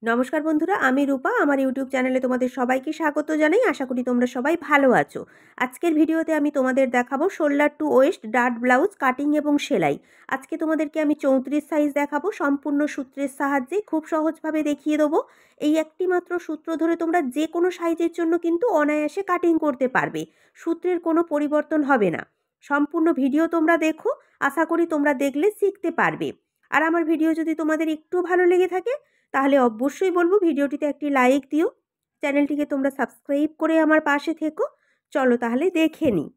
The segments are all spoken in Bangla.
নমস্কার বন্ধুরা, আমি রূপা। আমার ইউটিউব চ্যানেলে তোমাদের সবাইকে স্বাগত জানাই। আশা করি তোমরা সবাই ভালো আছো। আজকের ভিডিওতে আমি তোমাদের দেখাবো shoulder to waist dart blouse cutting এবং সেলাই। আজকে তোমাদেরকে আমি 34 সাইজ দেখাবো, সম্পূর্ণ সূত্রের সাহায্যে খুব সহজভাবে দেখিয়ে দেবো। এই একটি মাত্র সূত্র ধরে তোমরা যে কোনো সাইজের জন্য কিন্তু অনায়াসে কাটিং করতে পারবে। সূত্রের কোনো পরিবর্তন হবে না। সম্পূর্ণ ভিডিও তোমরা দেখো, আশা করি তোমরা দেখলে শিখতে পারবে। আর আমার ভিডিও যদি তোমাদের একটু ভালো লেগে থাকে তাহলে অবশ্যই বলবো ভিডিওটিতে একটি লাইক দিও। চ্যানেলটিকে তোমরা সাবস্ক্রাইব করে আমার পাশে থেকো। চলো তাহলে দেখে নিই।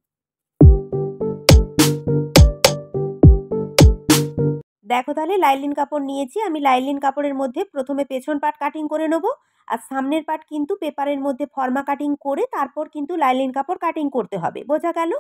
দেখো তাহলে লাইলিন কাপড় নিয়েছি। আমি লাইলিন কাপড়ের মধ্যে প্রথমে পেছন পাট কাটিং করে নেব, আর সামনের পাট কিন্তু পেপারের মধ্যে ফর্মা কাটিং করে তারপর কিন্তু লাইলিন কাপড় কাটিং করতে হবে। বোঝা গেল?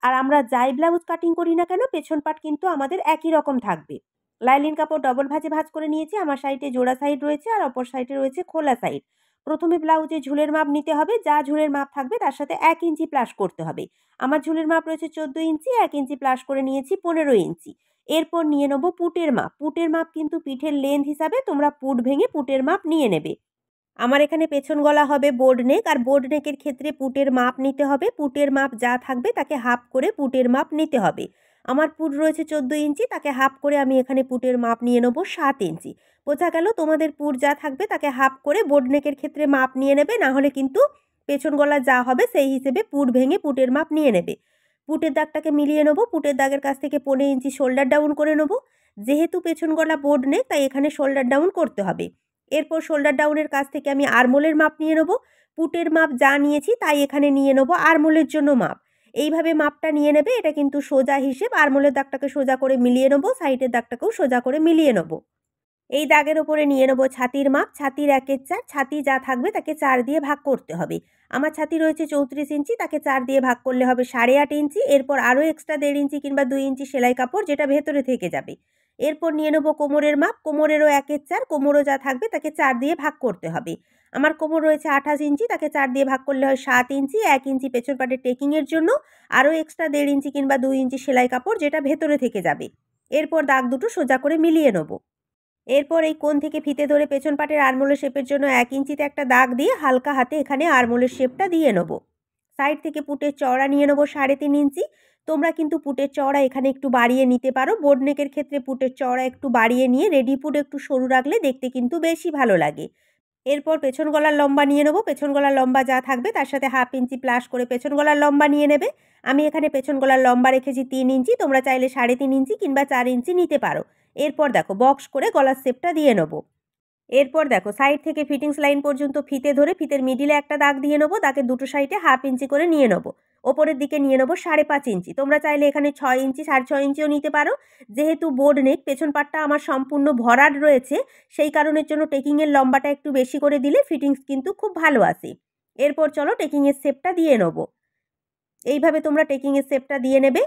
আর আমরা যাই ব্লাউজ কাটিং করি না কেন পেছন পাট কিন্তু আমাদের একই রকম থাকবে। লাইলিন কাপড় ডবল ভাঁজে ভাঁজ করে নিয়েছি। আমার সাইডে জোড়া সাইড রয়েছে আর অপর সাইডে রয়েছে খোলা সাইড। প্রথমে ব্লাউজে ঝুলের মাপ নিতে হবে। যা ঝুলের মাপ থাকবে তার সাথে 1 ইঞ্চি প্লাস করতে হবে। আমার ঝুলের মাপ রয়েছে 14 ইঞ্চি, 1 ইঞ্চি প্লাস করে নিয়েছি 15 ইঞ্চি। এরপর নিয়ে নেব পুটের মাপ। পুটের মাপ কিন্তু পিঠের লেন্থ হিসাবে তোমরা পুট ভেঙে পুটের মাপ নিয়ে নেবে। আমার এখানে পেছন গলা হবে বোর্ড নেক, আর বোর্ড নেকের ক্ষেত্রে পুটের মাপ নিতে হবে। পুটের মাপ যা থাকবে তাকে হাফ করে পুটের মাপ নিতে হবে। আমার পুট রয়েছে 14 ইঞ্চি, তাকে হাফ করে আমি এখানে পুটের মাপ নিয়ে নেবো 7 ইঞ্চি। বোঝা গেল? তোমাদের পুট যা থাকবে তাকে হাফ করে বোর্ড নেকের ক্ষেত্রে মাপ নিয়ে নেবে, না হলে কিন্তু পেছন গলা যা হবে সেই হিসেবে পুট ভেঙে পুটের মাপ নিয়ে নেবে। পুটের দাগটাকে মিলিয়ে নেবো। পুটের দাগের কাছ থেকে 15 ইঞ্চি শোল্ডার ডাউন করে নেবো। যেহেতু পেছন গলা বোর্ড নেক তাই এখানে শোল্ডার ডাউন করতে হবে। এরপর শোল্ডার ডাউনের কাছ থেকে আমি আরমোলের মাপ নিয়ে নেব। পুটের মাপ যা নিয়েছি তাই এখানে নিয়ে নেব আরমোলের জন্য মাপ। এইভাবে মাপটা নিয়ে নেবে। এটা কিন্তু সোজা হিসেব। আরমোলের দাগটাকে সোজা করে মিলিয়ে নেব, সাইডের দাগটাকেও সোজা করে মিলিয়ে নেব। এই দাগের ওপরে নিয়ে নেব ছাতির মাপ। ছাতির 1/4, ছাতি যা থাকবে তাকে 4 দিয়ে ভাগ করতে হবে। আমার ছাতি রয়েছে 34 ইঞ্চি, তাকে 4 দিয়ে ভাগ করলে হবে 8.5 ইঞ্চি। এরপর আরও এক্সট্রা 1.5 ইঞ্চি কিংবা 2 ইঞ্চি সেলাই কাপড়, যেটা ভেতরে থেকে যাবে। এরপর নিয়ে নেব কোমরের মাপ। কোমরেরও 1/4, কোমরও যা থাকবে তাকে 4 দিয়ে ভাগ করতে হবে। আমার কোমর রয়েছে 28 ইঞ্চি, তাকে 4 দিয়ে ভাগ করলে হয় 7 ইঞ্চি। 1 ইঞ্চি পেছন পাটের টেকিংয়ের জন্য, আরও এক্সট্রা 1.5 ইঞ্চি কিংবা 2 ইঞ্চি সেলাই কাপড়, যেটা ভেতরে থেকে যাবে। এরপর দাগ দুটো সোজা করে মিলিয়ে নেব। এরপর এই কোণ থেকে ফিতে ধরে পেছন পাটের আরমোলের শেপের জন্য 1 ইঞ্চিতে একটা দাগ দিয়ে হালকা হাতে এখানে আরমোলের শেপটা দিয়ে নেব। সাইড থেকে পুটের চওড়া নিয়ে নেব 3.5 ইঞ্চি। তোমরা কিন্তু পুটের চওড়া এখানে একটু বাড়িয়ে নিতে পারো। বোর্ড নেকের ক্ষেত্রে পুটের চওড়া একটু বাড়িয়ে নিয়ে রেডি পুট একটু সরু রাখলে দেখতে কিন্তু বেশি ভালো লাগে। এরপর পেছন গলার লম্বা নিয়ে নেব। পেছন গলার লম্বা যা থাকবে তার সাথে 1/2 ইঞ্চি প্লাস করে পেছন গলার লম্বা নিয়ে নেবে। আমি এখানে পেছন গলার লম্বা রেখেছি 3 ইঞ্চি। তোমরা চাইলে 3.5 ইঞ্চি কিংবা 4 ইঞ্চি নিতে পারো। এরপর দেখো বক্স করে গলার শেপটা দিয়ে নেব। এরপর দেখো সাইড থেকে ফিটিংস লাইন পর্যন্ত ফিতে ধরে ফিতের মিডিলে একটা দাগ দিয়ে নেবো। দাগের দুটো সাইডে 1/2 ইঞ্চি করে নিয়ে নেবো। ওপরের দিকে নিয়ে নেবো 5.5 ইঞ্চি। তোমরা চাইলে এখানে 6 ইঞ্চি 6.5 ইঞ্চিও নিতে পারো। যেহেতু বোর্ড নেক, পেছন পাটটা আমার সম্পূর্ণ ভরাট রয়েছে, সেই কারণের জন্য টেকিংয়ের লম্বাটা একটু বেশি করে দিলে ফিটিংস কিন্তু খুব ভালো আসে। এরপর চলো টেকিংয়ের শেপটা দিয়ে নেবো। এইভাবে তোমরা টেকিংয়ের শেপটা দিয়ে নেবে।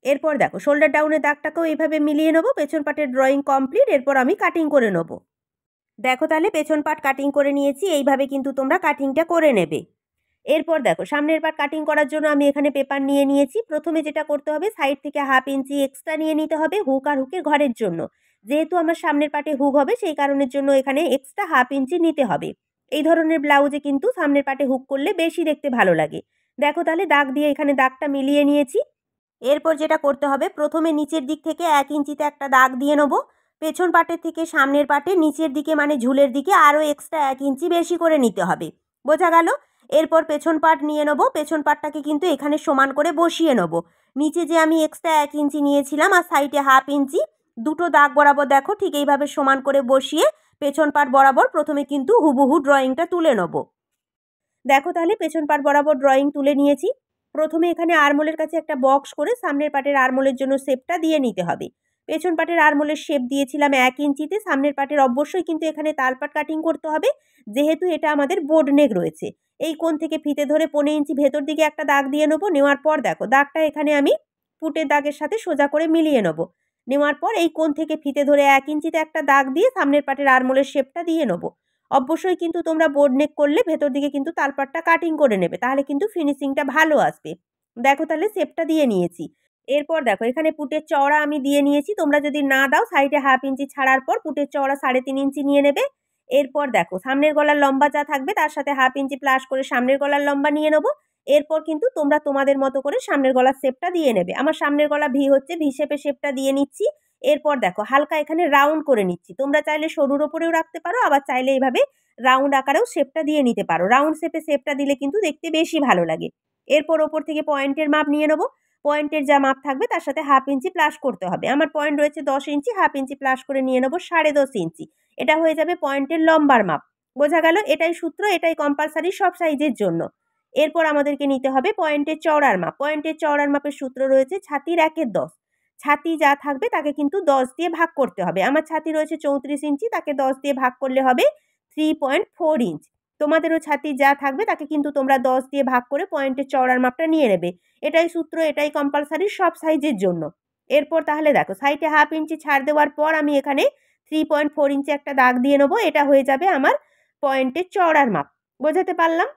এরপর দেখো শোল্ডার ডাউনের দাগটাকেও এইভাবে মিলিয়ে নেবো। পেছন পাটের ড্রয়িং কমপ্লিট। এরপর আমি কাটিং করে নেবো। দেখো তাহলে পেছন পাট কাটিং করে নিয়েছি। এইভাবে কিন্তু তোমরা কাটিংটা করে নেবে। এরপর দেখো সামনের পাট কাটিং করার জন্য আমি এখানে পেপার নিয়ে নিয়েছি। প্রথমে যেটা করতে হবে, সাইড থেকে 1/2 ইঞ্চি এক্সট্রা নিয়ে নিতে হবে হুক আর হুকের ঘরের জন্য। যেহেতু আমার সামনের পাটে হুক হবে সেই কারণের জন্য এখানে এক্সট্রা 1/2 ইঞ্চি নিতে হবে। এই ধরনের ব্লাউজে কিন্তু সামনের পাটে হুক করলে বেশি দেখতে ভালো লাগে। দেখো তাহলে দাগ দিয়ে এখানে দাগটা মিলিয়ে নিয়েছি। এরপর যেটা করতে হবে, প্রথমে নিচের দিক থেকে 1 ইঞ্চিতে একটা দাগ দিয়ে নেবো। পেছন পাটের থেকে সামনের পাটে নিচের দিকে মানে ঝুলের দিকে আরও এক্সট্রা 1 ইঞ্চি বেশি করে নিতে হবে। বোঝা গেল? এরপর পেছন পাট নিয়ে নেবো। পেছন পাটটাকে কিন্তু এখানে সমান করে বসিয়ে নেবো। নিচে যে আমি এক্সট্রা 1 ইঞ্চি নিয়েছিলাম আর সাইডে 1/2 ইঞ্চি, দুটো দাগ বরাবর দেখো ঠিক এইভাবে সমান করে বসিয়ে পেছন পাট বরাবর প্রথমে কিন্তু হুবহু ড্রয়িংটা তুলে নেবো। দেখো তাহলে পেছন পাট বরাবর ড্রয়িং তুলে নিয়েছি। প্রথমে এখানে আরমোলের কাছে একটা বক্স করে সামনের পাটের আরমোলের জন্য শেপটা দিয়ে নিতে হবে। পেছন পাটের আরমোলের শেপ দিয়েছিলাম 1 ইঞ্চিতে। সামনের পাটের অবশ্যই কিন্তু এখানে তালপাট কাটিং করতে হবে, যেহেতু এটা আমাদের বোর্ড নেক রয়েছে। এই কোণ থেকে ফিতে ধরে 15 ইঞ্চি ভেতর দিকে একটা দাগ দিয়ে নেবো। নেওয়ার পর দেখো দাগটা এখানে আমি পুটের দাগের সাথে সোজা করে মিলিয়ে নেবো। নেওয়ার পর এই কোণ থেকে ফিতে ধরে 1 ইঞ্চিতে একটা দাগ দিয়ে সামনের পাটের আরমোলের শেপটা দিয়ে নেবো। অবশ্যই কিন্তু তোমরা বোর্ড নেক করলে ভেতর দিকে কিন্তু তালপাটটা কাটিং করে নেবে, তাহলে কিন্তু ফিনিশিংটা ভালো আসবে। দেখো তাহলে শেপটা দিয়ে নিয়েছি। এরপর দেখো এখানে পুটের চওড়া আমি দিয়ে নিয়েছি। তোমরা যদি না দাও সাইডে 1/2 ইঞ্চি ছাড়ার পর পুটের চওড়া 3.5 ইঞ্চি নিয়ে নেবে। এরপর দেখো সামনের গলার লম্বা যা থাকবে তার সাথে 1/2 ইঞ্চি প্লাস করে সামনের গলার লম্বা নিয়ে নেবো। এরপর কিন্তু তোমরা তোমাদের মতো করে সামনের গলার শেপটা দিয়ে নেবে। আমার সামনের গলা ভি হচ্ছে, ভি শেপের শেপটা দিয়ে নিচ্ছি। এরপর দেখো হালকা এখানে রাউন্ড করে নিচ্ছি। তোমরা চাইলে সরুর ওপরেও রাখতে পারো, আবার চাইলে এইভাবে রাউন্ড আকারেও শেপটা দিয়ে নিতে পারো। রাউন্ড শেপে শেপটা দিলে কিন্তু দেখতে বেশি ভালো লাগে। এরপর ওপর থেকে পয়েন্টের মাপ নিয়ে নেবো। পয়েন্টের যা মাপ থাকবে তার সাথে 1/2 ইঞ্চি প্লাস করতে হবে। আমার পয়েন্ট রয়েছে 10 ইঞ্চি, 1/2 ইঞ্চি প্লাস করে নিয়ে নেবো 10.5 ইঞ্চি। এটা হয়ে যাবে পয়েন্টের লম্বার মাপ। বোঝা গেল? এটাই সূত্র, এটাই কম্পালসারি সব সাইজের জন্য। এরপর আমাদেরকে নিতে হবে পয়েন্টের চওড়ার মাপ। পয়েন্টের চওড়ার মাপের সূত্র রয়েছে ছাতির 1/10। ছাতি যা থাকবে তাকে কিন্তু 10 দিয়ে ভাগ করতে হবে। আমার ছাতি রয়েছে 34 ইঞ্চি, তাকে 10 দিয়ে ভাগ করলে হবে 3.4 ইঞ্চ। তোমাদেরও ছাতি যা থাকবে তাকে কিন্তু তোমরা 10 দিয়ে ভাগ করে পয়েন্টের চওড়ার মাপটা নিয়ে নেবে। এটাই সূত্র, এটাই কম্পালসারি সব সাইজের জন্য। এরপর তাহলে দেখো সাইডে 1/2 ইঞ্চি ছাড় দেওয়ার পর আমি এখানে 3.4 ইঞ্চি একটা দাগ দিয়ে নেবো। এটা হয়ে যাবে আমার পয়েন্টের চওড়ার মাপ। বোঝাতে পারলাম?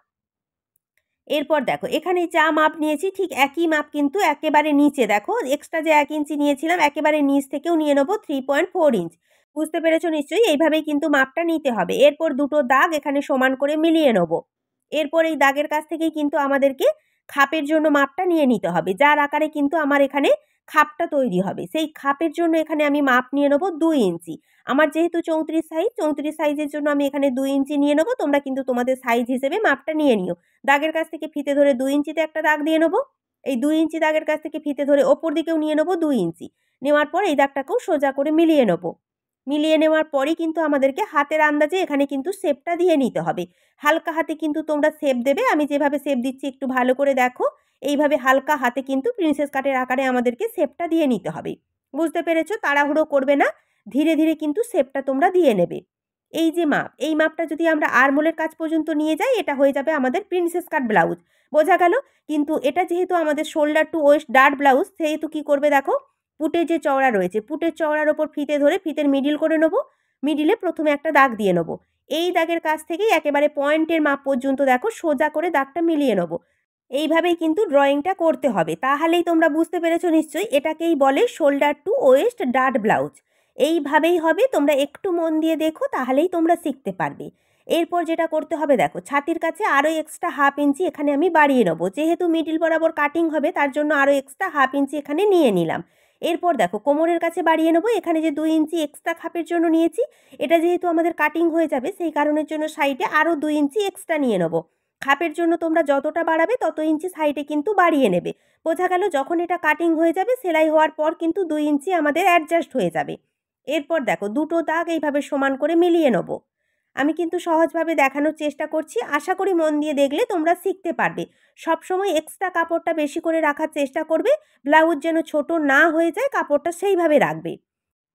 এরপর দেখো এখানে যা মাপ নিয়েছি ঠিক একই মাপ কিন্তু একেবারে নিচে দেখো এক্সট্রা যে 1 ইঞ্চি নিয়েছিলাম একেবারে নিচ থেকেও নিয়ে নেবো 3.4 ইঞ্চ। বুঝতে পেরেছো নিশ্চয়ই? এইভাবেই কিন্তু মাপটা নিতে হবে। এরপর দুটো দাগ এখানে সমান করে মিলিয়ে নেবো। এরপর এই দাগের কাছ থেকেই কিন্তু আমাদেরকে খাপের জন্য মাপটা নিয়ে নিতে হবে, যার আকারে কিন্তু আমার এখানে খাপটা তৈরি হবে। সেই খাপের জন্য এখানে আমি মাপ নিয়ে নেবো 2 ইঞ্চি। আমার যেহেতু 34 সাইজের জন্য আমি এখানে 2 ইঞ্চি নিয়ে নেবো। তোমরা কিন্তু তোমাদের সাইজ হিসেবে মাপটা নিয়ে নিও। দাগের কাছ থেকে ফিতে ধরে 2 ইঞ্চিতে একটা দাগ দিয়ে নেবো। এই 2 ইঞ্চি দাগের কাছ থেকে ফিতে ধরে ওপর দিকেও নিয়ে নেবো 2 ইঞ্চি। নেওয়ার পর এই দাগটাকেও সোজা করে মিলিয়ে নেবো। মিলিয়ে নেওয়ার পরই কিন্তু আমাদেরকে হাতের আন্দাজে এখানে কিন্তু শেপটা দিয়ে নিতে হবে। হালকা হাতে কিন্তু তোমরা শেপ দেবে। আমি যেভাবে শেপ দিচ্ছি একটু ভালো করে দেখো। এইভাবে হালকা হাতে কিন্তু প্রিন্সেস কাটের আকারে আমাদেরকে শেপটা দিয়ে নিতে হবে। বুঝতে পেরেছো? তাড়াহুড়ো করবে না, ধীরে ধীরে কিন্তু শেপটা তোমরা দিয়ে নেবে। এই যে মাপ, এই মাপটা যদি আমরা আরমোলের কাছ পর্যন্ত নিয়ে যাই এটা হয়ে যাবে আমাদের প্রিন্সেস কাট ব্লাউজ। বোঝা গেল? কিন্তু এটা যেহেতু আমাদের shoulder to waist dart blouse, সেহেতু কি করবে দেখো, পুটের যে চওড়া রয়েছে পুটের চওড়ার ওপর ফিতে ধরে ফিতের মিডিল করে নেবো। মিডিলে প্রথমে একটা দাগ দিয়ে নেবো। এই দাগের কাছ থেকেই একেবারে পয়েন্টের মাপ পর্যন্ত দেখো সোজা করে দাগটা মিলিয়ে নেবো। এইভাবেই কিন্তু ড্রয়িংটা করতে হবে। তাহলেই তোমরা বুঝতে পেরেছো নিশ্চয়ই? এটাকেই বলে shoulder to waist dart blouse. এইভাবেই হবে, তোমরা একটু মন দিয়ে দেখো তাহলেই তোমরা শিখতে পারবে। এরপর যেটা করতে হবে দেখো, ছাতির কাছে আরও এক্সট্রা 1/2 ইঞ্চি এখানে আমি বাড়িয়ে নেবো। যেহেতু মিডিল বরাবর কাটিং হবে তার জন্য আরও এক্সট্রা 1/2 ইঞ্চি এখানে নিয়ে নিলাম। এরপর দেখো কোমরের কাছে বাড়িয়ে নেবো। এখানে যে 2 ইঞ্চি এক্সট্রা খাপের জন্য নিয়েছি, এটা যেহেতু আমাদের কাটিং হয়ে যাবে সেই কারণের জন্য সাইডে আরও 2 ইঞ্চি এক্সট্রা নিয়ে নেবো। খাপের জন্য তোমরা যতটা বাড়াবে তত ইঞ্চি সাইডে কিন্তু বাড়িয়ে নেবে। বোঝা গেল? যখন এটা কাটিং হয়ে যাবে সেলাই হওয়ার পর কিন্তু 2 ইঞ্চি আমাদের অ্যাডজাস্ট হয়ে যাবে। এরপর দেখো দুটো দাগ এইভাবে সমান করে মিলিয়ে নেব। আমি কিন্তু সহজভাবে দেখানোর চেষ্টা করছি, আশা করি মন দিয়ে দেখলে তোমরা শিখতে পারবে। সবসময় এক্সট্রা কাপড়টা বেশি করে রাখার চেষ্টা করবে, ব্লাউজ যেন ছোট না হয়ে যায়, কাপড়টা সেইভাবে রাখবে।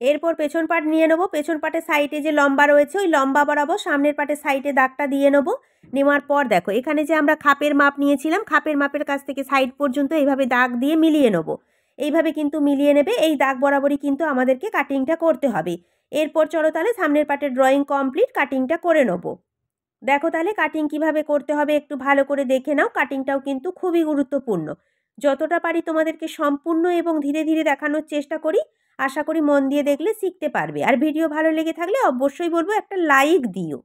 এরপর পেছন পাট নিয়ে নেবো। পেছন পাটের সাইডে যে লম্বা রয়েছে ওই লম্বা বরাবর সামনের পাটের সাইডে দাগটা দিয়ে নেবো। নেওয়ার পর দেখো এখানে যে আমরা খাপের মাপ নিয়েছিলাম, খাপের মাপের কাছ থেকে সাইড পর্যন্ত এইভাবে দাগ দিয়ে মিলিয়ে নেবো। এইভাবে কিন্তু মিলিয়ে নেবে। এই দাগ বরাবরই কিন্তু আমাদেরকে কাটিংটা করতে হবে। এরপর চলো তাহলে সামনের পাটের ড্রয়িং কমপ্লিট, কাটিংটা করে নেবো। দেখো তাহলে কাটিং কিভাবে করতে হবে একটু ভালো করে দেখে নাও। কাটিংটাও কিন্তু খুবই গুরুত্বপূর্ণ। যতটা পারি তোমাদেরকে সম্পূর্ণ এবং ধীরে ধীরে দেখানোর চেষ্টা করি। আশা করি মন দিয়ে দেখলে শিখতে পারবে। আর ভিডিও ভালো লেগে থাকলে অবশ্যই বলবো একটা লাইক দিও।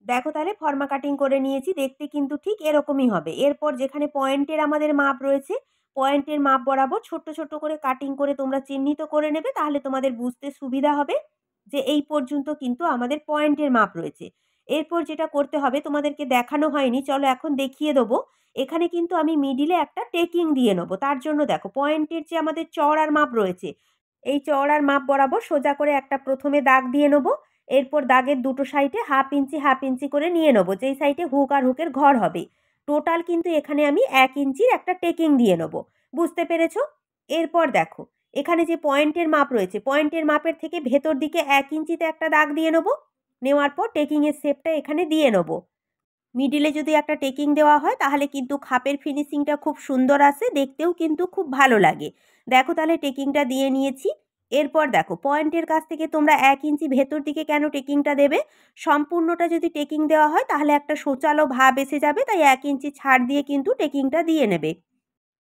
দেখো তাহলে ফর্মা কাটিং করে নিয়েছি, দেখতে কিন্তু ঠিক এরকমই হবে। এরপর যেখানে পয়েন্টের আমাদের মাপ রয়েছে, পয়েন্টের মাপ বরাবর ছোট্ট ছোট্ট করে কাটিং করে তোমরা চিহ্নিত করে নেবে, তাহলে তোমাদের বুঝতে সুবিধা হবে যে এই পর্যন্ত কিন্তু আমাদের পয়েন্টের মাপ রয়েছে। এরপর যেটা করতে হবে তোমাদেরকে দেখানো হয়নি, চলো এখন দেখিয়ে দেবো। এখানে কিন্তু আমি মিডিলে একটা টেকিং দিয়ে নেবো। তার জন্য দেখো পয়েন্টের যে আমাদের চওড়ার মাপ রয়েছে, এই চওড়ার মাপ বরাবর সোজা করে একটা প্রথমে দাগ দিয়ে নেবো। এরপর দাগের দুটো সাইডে 1/2 ইঞ্চি করে নিয়ে নেবো, যেই সাইডে হুক আর হুকের ঘর হবে। টোটাল কিন্তু এখানে আমি 1 ইঞ্চির একটা টেকিং দিয়ে নেবো। বুঝতে পেরেছো? এরপর দেখো এখানে যে পয়েন্টের মাপ রয়েছে, পয়েন্টের মাপের থেকে ভেতর দিকে 1 ইঞ্চিতে একটা দাগ দিয়ে নেবো। নেওয়ার পর টেকিংয়ের শেপটা এখানে দিয়ে নেবো। মিডিলে যদি একটা টেকিং দেওয়া হয় তাহলে কিন্তু খাপের ফিনিশিংটা খুব সুন্দর আসে, দেখতেও কিন্তু খুব ভালো লাগে। দেখো তাহলে টেকিংটা দিয়ে নিয়েছি। এরপর দেখো পয়েন্টের কাছ থেকে তোমরা 1 ইঞ্চি ভেতর দিকে কেন টেকিংটা দেবে, সম্পূর্ণটা যদি টেকিং দেওয়া হয় তাহলে একটা সোচালো ভাব এসে যাবে, তাই 1 ইঞ্চি ছাড় দিয়ে কিন্তু টেকিংটা দিয়ে নেবে।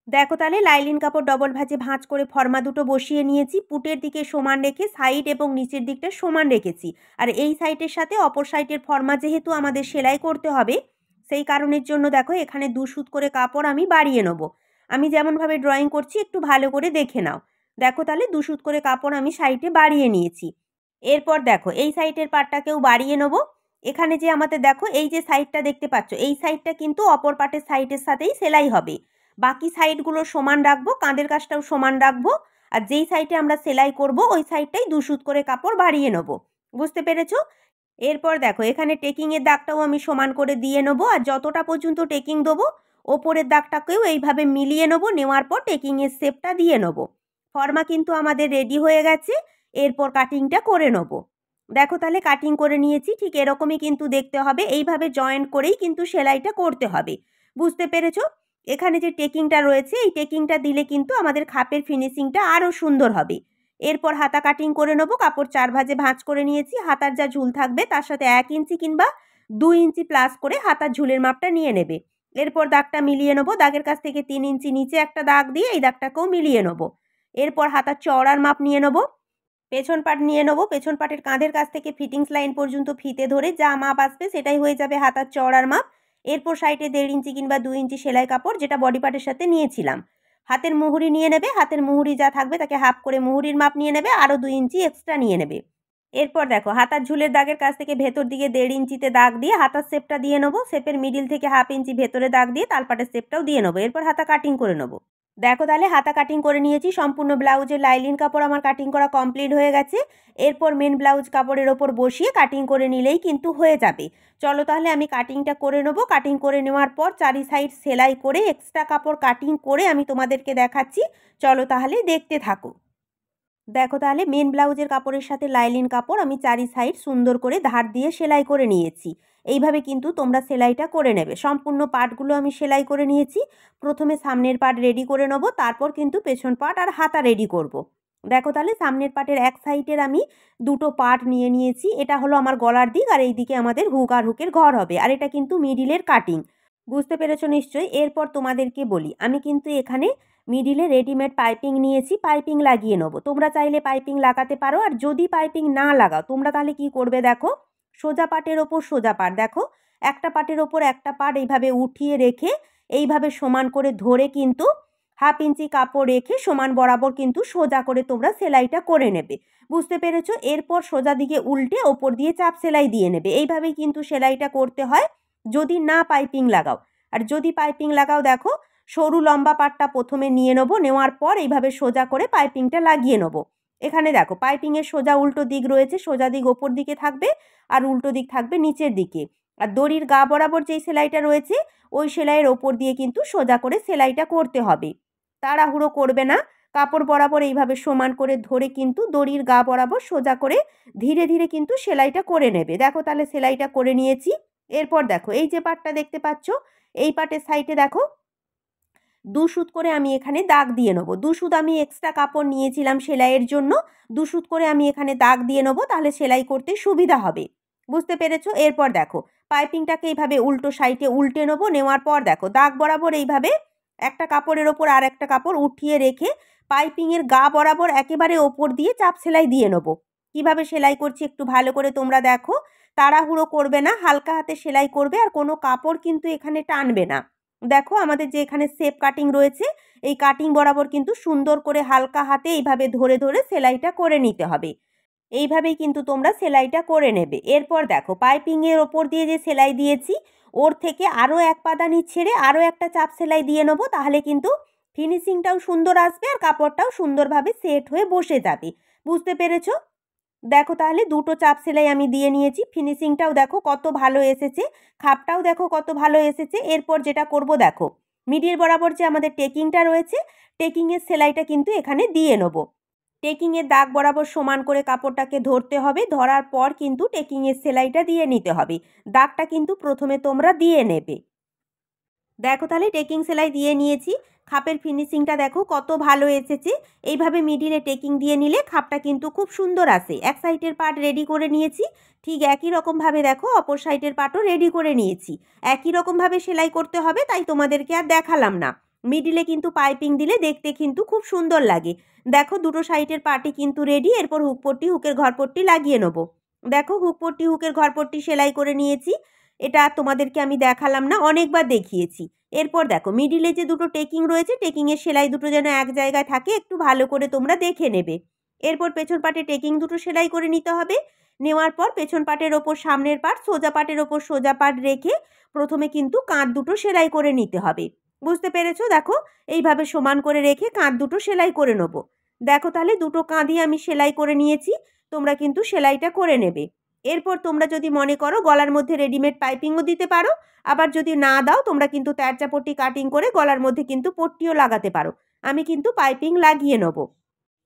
দেখো তাহলে লাইলিন কাপড় ডবল ভাঁজে ভাঁজ করে ফর্মা দুটো বসিয়ে নিয়েছি। পুটের দিকে সমান রেখে সাইড এবং নিচের দিকটা সমান রেখেছি। আর এই সাইডের সাথে অপর সাইডের ফর্মা যেহেতু আমাদের সেলাই করতে হবে, সেই কারণের জন্য দেখো এখানে 2 সুত করে কাপড় আমি বাড়িয়ে নেব। আমি যেমনভাবে ড্রয়িং করছি একটু ভালো করে দেখে নাও। দেখো তাহলে 2 সুত করে কাপড় আমি সাইডে বাড়িয়ে নিয়েছি। এরপর দেখো এই সাইডের পাটটাকেও বাড়িয়ে নেব। এখানে যে আমাদের দেখো এই যে সাইডটা দেখতে পাচ্ছ, এই সাইডটা কিন্তু অপর পাটের সাইডের সাথেই সেলাই হবে। বাকি সাইডগুলো সমান রাখবো, কাঁধের কাজটাও সমান রাখবো। আর যেই সাইডে আমরা সেলাই করব ওই সাইডটাই 2 সুত করে কাপড় বাড়িয়ে নেব। বুঝতে পেরেছো? এরপর দেখো এখানে টেকিংয়ের দাগটাও আমি সমান করে দিয়ে নেবো। আর যতটা পর্যন্ত টেকিং দেবো ওপরের দাগটাকেও এইভাবে মিলিয়ে নেবো। নেওয়ার পর টেকিংয়ের শেপটা দিয়ে নেবো। ফর্মা কিন্তু আমাদের রেডি হয়ে গেছে। এরপর কাটিংটা করে নেবো। দেখো তাহলে কাটিং করে নিয়েছি। ঠিক এরকমই কিন্তু দেখতে হবে। এইভাবে জয়েন্ট করেই কিন্তু সেলাইটা করতে হবে। বুঝতে পেরেছো? এখানে যে টেকিংটা রয়েছে এই টেকিংটা দিলে কিন্তু আমাদের খাপের ফিনিশিংটা আরও সুন্দর হবে। এরপর হাতা কাটিং করে নেব। কাপড় 4 ভাঁজে ভাঁজ করে নিয়েছি। হাতার যা ঝুল থাকবে তার সাথে 1 ইঞ্চি কিংবা 2 ইঞ্চি প্লাস করে হাতার ঝুলের মাপটা নিয়ে নেবে। এরপর দাগটা মিলিয়ে নেব। দাগের কাছ থেকে 3 ইঞ্চি নিচে একটা দাগ দিয়ে এই দাগটাকেও মিলিয়ে নেব। এরপর হাতার চওড়ার মাপ নিয়ে নেব। পেছন পাট নিয়ে নেব। পেছন পাটের কাঁধের কাছ থেকে ফিটিংস লাইন পর্যন্ত ফিতে ধরে যা মাপ আসবে সেটাই হয়ে যাবে হাতার চওড়ার মাপ। এরপর সাইডে 1.5 ইঞ্চি কিংবা 2 ইঞ্চি সেলাই কাপড় যেটা বডি পার্টের সাথে নিয়েছিলাম। হাতের মুহুরি নিয়ে নেবে। হাতের মুহুরি যা থাকবে তাকে হাফ করে মুহুরির মাপ নিয়ে নেবে। আরও 2 ইঞ্চি এক্সট্রা নিয়ে নেবে। এরপর দেখো হাতার ঝুলের দাগের কাছ থেকে ভেতর দিকে 1.5 ইঞ্চিতে দাগ দিয়ে হাতার শেপটা দিয়ে নেবো। শেপের মিডিল থেকে হাফ ইঞ্চি ভেতরে দাগ দিয়ে তালপাটের শেপটাও দিয়ে নেবো। এরপর হাতা কাটিং করে নেবো। দেখো তাহলে হাতা কাটিং করে নিয়েছি। সম্পূর্ণ ব্লাউজের লাইলিন কাপড় আমার কাটিং করা কমপ্লিট হয়ে গেছে। এরপর মেন ব্লাউজ কাপড়ের ওপর বসিয়ে কাটিং করে নিলেই কিন্তু হয়ে যাবে। চলো তাহলে আমি কাটিংটা করে নেবো। কাটিং করে নেওয়ার পর চারি সাইড সেলাই করে এক্সট্রা কাপড় কাটিং করে আমি তোমাদেরকে দেখাচ্ছি। চলো তাহলে দেখতে থাকো। দেখো তাহলে মেন ব্লাউজের কাপড়ের সাথে লাইলিন কাপড় আমি চারি সাইড সুন্দর করে ধার দিয়ে সেলাই করে নিয়েছি। এইভাবে কিন্তু তোমরা সেলাইটা করে নেবে। সম্পূর্ণ পার্টগুলো আমি সেলাই করে নিয়েছি। প্রথমে সামনের পার্ট রেডি করে নেবো, তারপর কিন্তু পেছন পার্ট আর হাতা রেডি করব। দেখো তাহলে সামনের পার্টের এক সাইডের আমি দুটো পার্ট নিয়ে নিয়েছি। এটা হলো আমার গলার দিক আর এই দিকে আমাদের হুক আর হুকের ঘর হবে। আর এটা কিন্তু মিডিলের কাটিং। বুঝতে পেরেছো নিশ্চয়ই? এরপর তোমাদেরকে বলি, আমি কিন্তু এখানে মিডিলে রেডিমেড পাইপিং নিয়েছি। পাইপিং লাগিয়ে নেবো। তোমরা চাইলে পাইপিং লাগাতে পারো। আর যদি পাইপিং না লাগাও তোমরা তাহলে কি করবে দেখো, সোজা পাটের ওপর সোজা পাট, দেখো একটা পাটের ওপর একটা পাট এইভাবে উঠিয়ে রেখে এইভাবে সমান করে ধরে কিন্তু হাফ ইঞ্চি কাপড় রেখে সমান বরাবর কিন্তু সোজা করে তোমরা সেলাইটা করে নেবে। বুঝতে পেরেছো? এরপর সোজা দিকে উল্টে ওপর দিয়ে চাপ সেলাই দিয়ে নেবে। এইভাবেই কিন্তু সেলাইটা করতে হয় যদি না পাইপিং লাগাও। আর যদি পাইপিং লাগাও দেখো সরু লম্বা পাটটা প্রথমে নিয়ে নেবো। নেওয়ার পর এইভাবে সোজা করে পাইপিংটা লাগিয়ে নেবো। এখানে দেখো পাইপিংয়ের সোজা উল্টো দিক রয়েছে। সোজা দিক ওপর দিকে থাকবে আর উল্টো দিক থাকবে নিচের দিকে। আর দড়ির গা বরাবর যেই সেলাইটা রয়েছে ওই সেলাইয়ের ওপর দিয়ে কিন্তু সোজা করে সেলাইটা করতে হবে। তাড়াহুড়ো করবে না। কাপড় বরাবর এইভাবে সমান করে ধরে কিন্তু দড়ির গা বরাবর সোজা করে ধীরে ধীরে কিন্তু সেলাইটা করে নেবে। দেখো তাহলে সেলাইটা করে নিয়েছি। এরপর দেখো এই যে পাটটা দেখতে পাচ্ছ, এই পাটের সাইডে দেখো 2 সুত করে আমি এখানে দাগ দিয়ে নেবো। 2 সুত আমি এক্সট্রা কাপড় নিয়েছিলাম সেলাইয়ের জন্য। 2 সুত করে আমি এখানে দাগ দিয়ে নেবো, তাহলে সেলাই করতে সুবিধা হবে। বুঝতে পেরেছো? এরপর দেখো পাইপিংটাকে এইভাবে উল্টো সাইডে উল্টে নেবো। নেওয়ার পর দেখো দাগ বরাবর এইভাবে একটা কাপড়ের ওপর আর একটা কাপড় উঠিয়ে রেখে পাইপিংয়ের গা বরাবর একেবারে ওপর দিয়ে চাপ সেলাই দিয়ে নেবো। কীভাবে সেলাই করছি একটু ভালো করে তোমরা দেখো। তাড়াহুড়ো করবে না, হালকা হাতে সেলাই করবে। আর কোনো কাপড় কিন্তু এখানে টানবে না। দেখো আমাদের যে এখানে শেপ কাটিং রয়েছে এই কাটিং বরাবর কিন্তু সুন্দর করে হালকা হাতে এইভাবে ধরে ধরে সেলাইটা করে নিতে হবে। এইভাবেই কিন্তু তোমরা সেলাইটা করে নেবে। এরপর দেখো পাইপিংয়ের ওপর দিয়ে যে সেলাই দিয়েছি ওর থেকে আরও এক পাদানি ছেড়ে আরও একটা চাপ সেলাই দিয়ে নেবো। তাহলে কিন্তু ফিনিশিংটাও সুন্দর আসবে আর কাপড়টাও সুন্দরভাবে সেট হয়ে বসে যাবে। বুঝতে পেরেছো? দেখো তাহলে দুটো চাপ সেলাই আমি দিয়ে নিয়েছি। ফিনিশিংটাও দেখো কত ভালো এসেছে, খাপটাও দেখো কত ভালো এসেছে। এরপর যেটা করব দেখো মিডিল বরাবর যে আমাদের টেকিংটা রয়েছে টেকিংয়ের সেলাইটা কিন্তু এখানে দিয়ে নেবো। টেকিংয়ের দাগ বরাবর সমান করে কাপড়টাকে ধরতে হবে। ধরার পর কিন্তু টেকিংয়ের সেলাইটা দিয়ে নিতে হবে। দাগটা কিন্তু প্রথমে তোমরা দিয়ে নেবে। দেখো তাহলে টেকিং সেলাই দিয়ে নিয়েছি। খাপের ফিনিশিংটা দেখো কত ভালো এসেছে। এইভাবে মিডিলে টেকিং দিয়ে নিলে খাপটা কিন্তু খুব সুন্দর আসে। এক সাইডের পার্ট রেডি করে নিয়েছি। ঠিক একই রকমভাবে দেখো অপর সাইডের পার্টও রেডি করে নিয়েছি। একই রকমভাবে সেলাই করতে হবে, তাই তোমাদেরকে আর দেখালাম না। মিডিলে কিন্তু পাইপিং দিলে দেখতে কিন্তু খুব সুন্দর লাগে। দেখো দুটো সাইডের পাটি কিন্তু রেডি। এরপর হুকপট্টি, হুকের ঘরপট্টি লাগিয়ে নেবো। দেখো হুকপট্টি, হুকের ঘরপট্টি সেলাই করে নিয়েছি। এটা তোমাদেরকে আমি দেখালাম না, অনেকবার দেখিয়েছি। এরপর দেখো মিডিলে যে দুটো টেকিং রয়েছে, টেকিংয়ের সেলাই দুটো যেন এক জায়গায় থাকে, একটু ভালো করে তোমরা দেখে নেবে। এরপর পেছন পাটে টেকিং দুটো সেলাই করে নিতে হবে। নেওয়ার পর পেছন পাটের ওপর সামনের পাট, সোজা পাটের ওপর সোজা পাট রেখে প্রথমে কিন্তু কাঁধ দুটো সেলাই করে নিতে হবে। বুঝতে পেরেছো? দেখো এইভাবে সমান করে রেখে কাঁধ দুটো সেলাই করে নেবো। দেখো তাহলে দুটো কাঁধই আমি সেলাই করে নিয়েছি। তোমরা কিন্তু সেলাইটা করে নেবে। এরপর তোমরা যদি মনে করো গলার মধ্যে রেডিমেড পাইপিংও দিতে পারো, আবার যদি না দাও তোমরা কিন্তু তেরচা পট্টি কাটিং করে গলার মধ্যে কিন্তু পট্টিও লাগাতে পারো। আমি কিন্তু পাইপিং লাগিয়ে নেবো।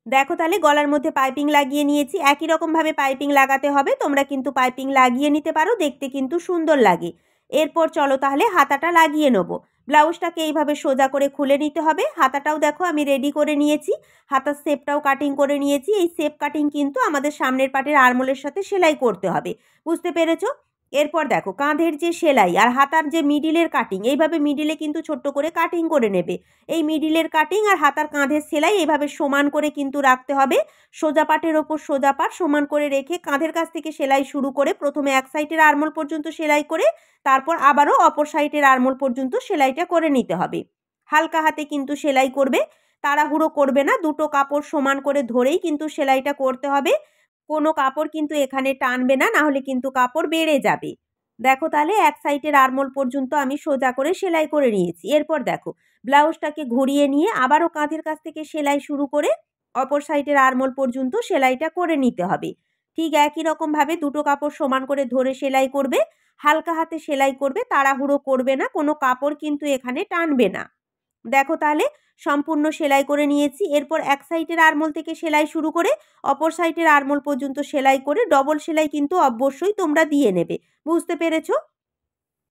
দেখো তাহলে গলার মধ্যে পাইপিং লাগিয়ে নিয়েছি। একই রকমভাবে পাইপিং লাগাতে হবে, তোমরা কিন্তু পাইপিং লাগিয়ে নিতে পারো, দেখতে কিন্তু সুন্দর লাগে। এরপর চলো তাহলে হাতাটা লাগিয়ে নেবো। ব্লাউজটাকে এইভাবে সোজা করে খুলে নিতে হবে। হাতাটাও দেখো আমি রেডি করে নিয়েছি, হাতার শেপটাও কাটিং করে নিয়েছি। এই শেপ কাটিং কিন্তু আমাদের সামনের পাটের আরমোলের সাথে সেলাই করতে হবে। বুঝতে পেরেছো? এরপর দেখো কাঁধের যে সেলাই আর হাতার যে মিডিলের কাটিং, এইভাবে মিডিলে কিন্তু ছোট্ট করে কাটিং করে নেবে। এই মিডিলের কাটিং আর হাতার কাঁধের সেলাই এইভাবে সমান করে কিন্তু রাখতে হবে। সোজা পাটের ওপর সোজা পাট সমান করে রেখে কাঁধের কাছ থেকে সেলাই শুরু করে প্রথমে এক সাইডের আরমোল পর্যন্ত সেলাই করে তারপর আবারও অপর সাইডের আরমোল পর্যন্ত সেলাইটা করে নিতে হবে। হালকা হাতে কিন্তু সেলাই করবে, তাড়াহুড়ো করবে না। দুটো কাপড় সমান করে ধরেই কিন্তু সেলাইটা করতে হবে। কোনো কাপড় কিন্তু এখানে টানবে না, না হলে কিন্তু কাপড় বেড়ে যাবে। দেখো তাহলে এক সাইডের আরমোল পর্যন্ত আমি সোজা করে সেলাই করে নিয়েছি। এরপর দেখো ব্লাউজটাকে ঘুরিয়ে নিয়ে আবারও কাঁধের কাছ থেকে সেলাই শুরু করে অপর সাইডের আরমোল পর্যন্ত সেলাইটা করে নিতে হবে। ঠিক একই রকমভাবে দুটো কাপড় সমান করে ধরে সেলাই করবে, হালকা হাতে সেলাই করবে, তাড়াহুড়ো করবে না, কোনো কাপড় কিন্তু এখানে টানবে না। দেখো তাহলে সম্পূর্ণ সেলাই করে নিয়েছি। এরপর এক সাইডের আরমোল থেকে সেলাই শুরু করে অপর সাইডের আরমোল পর্যন্ত সেলাই করে ডবল সেলাই কিন্তু অবশ্যই তোমরা দিয়ে নেবে। বুঝতে পেরেছো?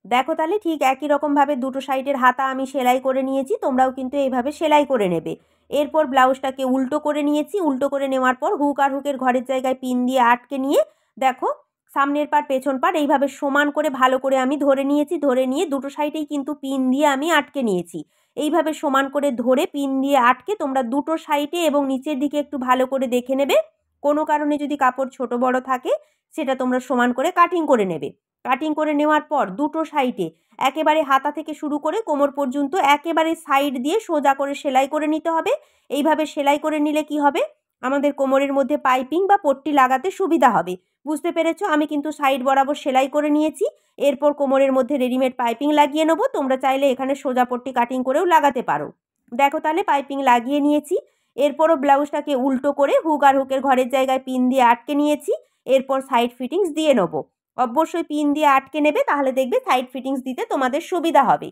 দেখো তাহলে ঠিক একই রকমভাবে দুটো সাইডের হাতা আমি সেলাই করে নিয়েছি, তোমরাও কিন্তু এইভাবে সেলাই করে নেবে। এরপর ব্লাউজটাকে উল্টো করে নিয়েছি। উল্টো করে নেওয়ার পর হুক আর হুকের ঘরের জায়গায় পিন দিয়ে আটকে নিয়ে দেখো সামনের পাট পেছন পাট এইভাবে সমান করে ভালো করে আমি ধরে নিয়েছি। ধরে নিয়ে দুটো সাইডেই কিন্তু পিন দিয়ে আমি আটকে নিয়েছি। এইভাবে সমান করে ধরে পিন দিয়ে আটকে তোমরা দুটো সাইডে এবং নিচের দিকে একটু ভালো করে দেখে নেবে। কোনো কারণে যদি কাপড় ছোট বড় থাকে সেটা তোমরা সমান করে কাটিং করে নেবে। কাটিং করে নেওয়ার পর দুটো সাইডে একেবারে হাতা থেকে শুরু করে কোমর পর্যন্ত একেবারে সাইড দিয়ে সোজা করে সেলাই করে নিতে হবে। এইভাবে সেলাই করে নিলে কি হবে, আমাদের কোমরের মধ্যে পাইপিং বা পট্টি লাগাতে সুবিধা হবে। বুঝতে পেরেছো? আমি কিন্তু সাইড বরাবর সেলাই করে নিয়েছি। এরপর কোমরের মধ্যে রেডিমেড পাইপিং লাগিয়ে নেবো। তোমরা চাইলে এখানে সোজা পট্টি কাটিং করেও লাগাতে পারো। দেখো তাহলে পাইপিং লাগিয়ে নিয়েছি। এরপরও ব্লাউজটাকে উল্টো করে হুক আর হুকের ঘরের জায়গায় পিন দিয়ে আটকে নিয়েছি। এরপর সাইড ফিটিংস দিয়ে নেবো। অবশ্যই পিন দিয়ে আটকে নেবে, তাহলে দেখবে সাইড ফিটিংস দিতে তোমাদের সুবিধা হবে।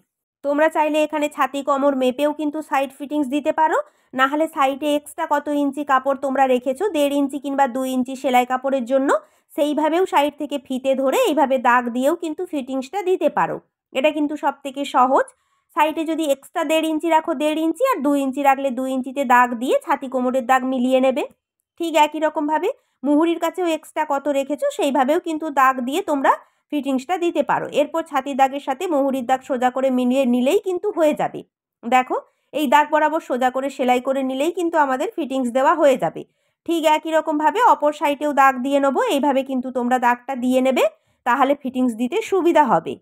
তোমরা চাইলে এখানে ছাতি কোমর মেপেও কিন্তু সাইড ফিটিংস দিতে পারো। না হলে সাইডে এক্সট্রা কত ইঞ্চি কাপড় তোমরা রেখেছো, 1.5 ইঞ্চি কিংবা 2 ইঞ্চি সেলাই কাপড়ের জন্য, সেইভাবেও সাইড থেকে ফিতে ধরে এইভাবে দাগ দিয়েও কিন্তু ফিটিংসটা দিতে পারো। এটা কিন্তু সব থেকে সহজ। সাইডে যদি এক্সট্রা 1.5 ইঞ্চি রাখো 1.5 ইঞ্চি, আর 2 ইঞ্চি রাখলে 2 ইঞ্চিতে দাগ দিয়ে ছাতি কোমরের দাগ মিলিয়ে নেবে। ঠিক একই রকমভাবে মুহুরির কাছেও এক্সট্রা কত রেখেছো সেইভাবেও কিন্তু দাগ দিয়ে তোমরা ফিটিংসটা দিতে পারো। এরপর ছাতির দাগের সাথে মুহুরির দাগ সোজা করে মিলিয়ে নিলেই কিন্তু হয়ে যাবে। দেখো এই দাগ বরাবর সোজা করে সেলাই করে নিলেই কিন্তু আমাদের ফিটিংস দেওয়া হয়ে যাবে। ঠিক একই রকমভাবে অপর সাইডেও দাগ দিয়ে নেবো। এইভাবে কিন্তু তোমরা দাগটা দিয়ে নেবে, তাহলে ফিটিংস দিতে সুবিধা হবে।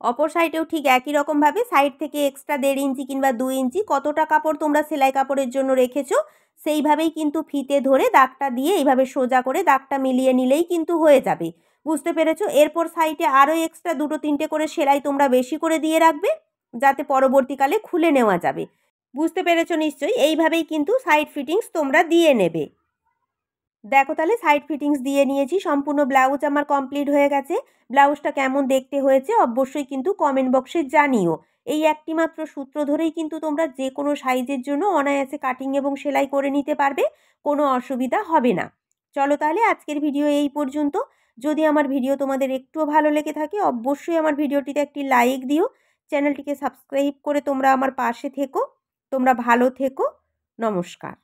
অপর সাইডেও ঠিক একই রকমভাবে সাইড থেকে এক্সট্রা 1.5 ইঞ্চি কিংবা 2 ইঞ্চি কতটা কাপড় তোমরা সেলাই কাপড়ের জন্য রেখেছো সেইভাবেই কিন্তু ফিতে ধরে দাগটা দিয়ে এইভাবে সোজা করে দাগটা মিলিয়ে নিলেই কিন্তু হয়ে যাবে। বুঝতে পেরেছো? এরপর সাইডে আরও এক্সট্রা 2-3টে করে সেলাই তোমরা বেশি করে দিয়ে রাখবে, যাতে পরবর্তীকালে খুলে নেওয়া যাবে। বুঝতে পেরেছো নিশ্চয়ই? এইভাবেই কিন্তু সাইড ফিটিংস তোমরা দিয়ে নেবে। দেখো তাহলে সাইড ফিটিংস দিয়ে নিয়েছি। সম্পূর্ণ ব্লাউজ আমার কমপ্লিট হয়ে গেছে। ব্লাউজটা কেমন দেখতে হয়েছে অবশ্যই কিন্তু কমেন্ট বক্সে জানিও। এই একটি মাত্র সূত্র ধরেই কিন্তু তোমরা যে কোনো সাইজের জন্য অনায়াসে কাটিং এবং সেলাই করে নিতে পারবে, কোনো অসুবিধা হবে না। চলো তাহলে আজকের ভিডিও এই পর্যন্ত। যদি আমার ভিডিও তোমাদের একটুও ভালো লেগে থাকে অবশ্যই আমার ভিডিওটিতে একটি লাইক দিও। চ্যানেলটিকে সাবস্ক্রাইব করে তোমরা আমার পাশে থেকো। তোমরা ভালো থেকো। নমস্কার।